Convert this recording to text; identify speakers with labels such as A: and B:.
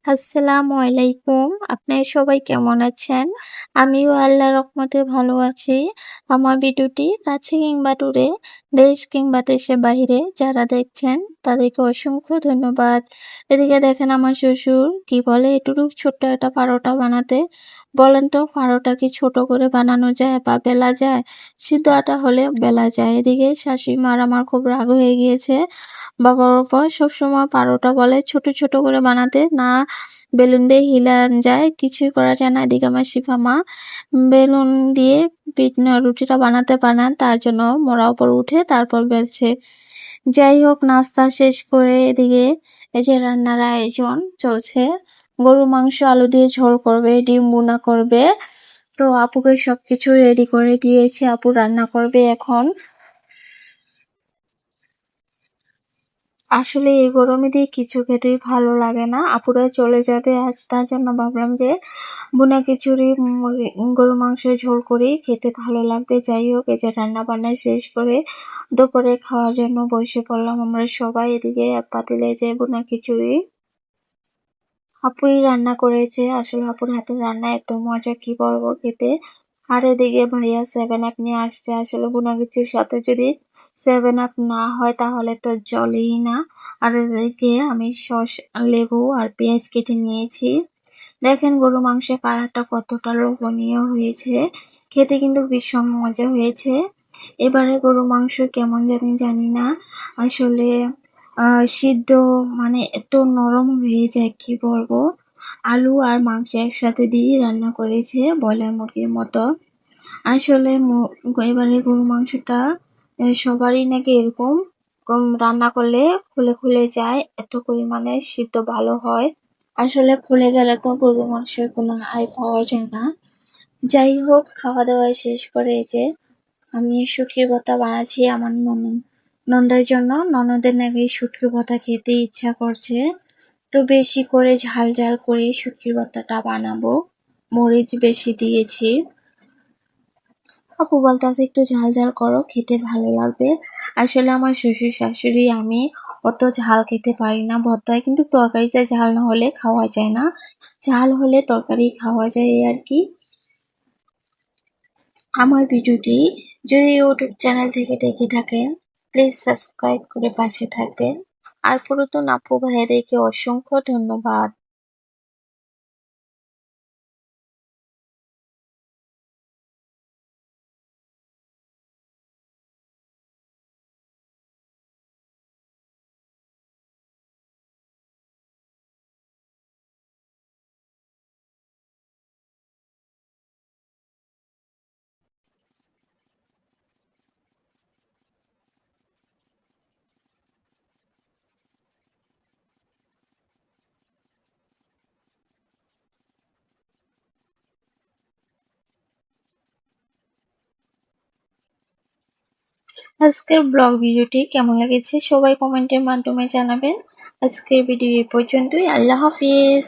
A: আসসালামু আলাইকুম। আপনারা সবাই কেমন আছেন? আমিও আল্লাহর রহমতে ভালো আছি। আমার ভিডিওটি কাছে কিংবা দূরে, দেশ কিংবা দেশের বাহিরে যারা দেখছেন তাদেরকে অসংখ্য ধন্যবাদ। এদিকে দেখেন আমার শ্বশুর কি বলে এটুকু ছোট্ট একটা পারোটা বানাতে। বলেন তো পারোটা কি ছোট করে বানানো যায় বা বেলা যায়? সিদ্ধ আটা হলে বেলা যায়। এদিকে শাশুড়িমার আমার খুব রাগ হয়ে গিয়েছে বাবার উপর। সবসময় পারোটা বলে ছোট ছোট করে বানাতে, না বেলুন দিয়ে হিলানো যায়, কিছুই করা যায় না। এদিকে আমার শিফা মা বেলুন দিয়ে রুটিটা বানাতে পারে, তার জন্য মোড়া উপর উঠে তারপর বেলছে। যাই হোক, নাস্তা শেষ করে এদিকে এই যে রান্নার আয়োজন চলছে। গরু মাংস আলু দিয়ে ঝোল করবে, ডিম ভুনা করবে। তো আপুকে সবকিছু রেডি করে দিয়েছি, আপু রান্না করবে এখন। আসলে এই গরমে দিয়ে কিছু খেতেই ভালো লাগে না, আপুরা চলে যাবে আজ, তার জন্য ভাবলাম যে ভুনা খিচুড়ি গরু মাংসের ঝোল করেই খেতে ভালো লাগবে। যাই হোক, এই যে রান্না বান্না শেষ করে দুপুরে খাওয়ার জন্য বসে পড়লাম আমরা সবাই। এদিকে এক পাতিলে যে ভুনা খিচুড়ি আপুই রান্না করেছে। আসলে আপুর হাতের রান্না এত মজা, কি বলবো খেতে। আর এদিকে ভাইয়া 7 আপ নিয়ে আসছে। আসলে ভুনা খিচুড়ির সাথে যদি 7 আপ না হয় তাহলে তো জলেই না। আর এদিকে আমি সস, লেবু আর পেঁয়াজ কেটে নিয়েছি। দেখেন গরু মাংসের কালারটা কতটা লোভনীয় হয়েছে, খেতে কিন্তু ভীষণ মজা হয়েছে। এবারে গরু মাংস কেমন জানি না, আসলে সিদ্ধ মানে এত নরম হয়ে যায়, কি বলবো। আলু আর মাংস একসাথে দিয়ে রান্না করেছে ব্রয়লার মুরগির মতো। আসলে এবারে গরু মাংসটা সবারই নাকি এরকম রান্না করলে খুলে খুলে যায়, এত পরিমাণে সিদ্ধ ভালো হয়। আসলে খুলে গেলে তো গরু মাংসের কোনো আয় পাওয়া যায় না। যাই হোক, খাওয়া দাওয়া শেষ করে এই যে আমি শুটকির ভর্তা বানাচ্ছি আমার ননদের জন্য। ননদের নাকি শুটকির ভর্তা খেতে ইচ্ছা করছে, তো বেশি করে ঝাল ঝাল করে শুটকির ভর্তাটা বানাবো। মরিচ বেশি দিয়েছি। আপু বলতেছে একটু ঝাল ঝাল করো, খেতে ভালো লাগবে। আসলে আমার শ্বশুর শাশুড়ি আমি অত ঝাল খেতে পারি না ভর্তায়, কিন্তু তরকারিতে ঝাল না হলে খাওয়া যায় না, ঝাল হলে তরকারি খাওয়া যায় এই আর কি। আমার ভিডিওটি যদি ইউটিউব চ্যানেল থেকে দেখে থাকেন প্লিজ সাবস্ক্রাইব করে পাশে থাকবেন। আর পুরাতন আপু ভাইয়াদেরকে অসংখ্য ধন্যবাদ। আজকের ব্লগ ভিডিওটি কেমন লেগেছে সবাই কমেন্টের মাধ্যমে জানাবেন। আজকের ভিডিও এই পর্যন্তই। আল্লাহ হাফিজ।